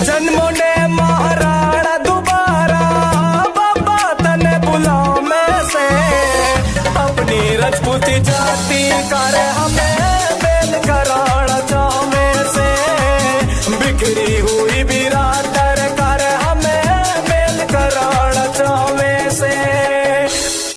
जन्मों ने महाराणा दोबारा बाबा तने बुलाओ में से अपनी राजपूती जाति कर हमें बेल कराड़ा जाओ में से बिखरी हुई भी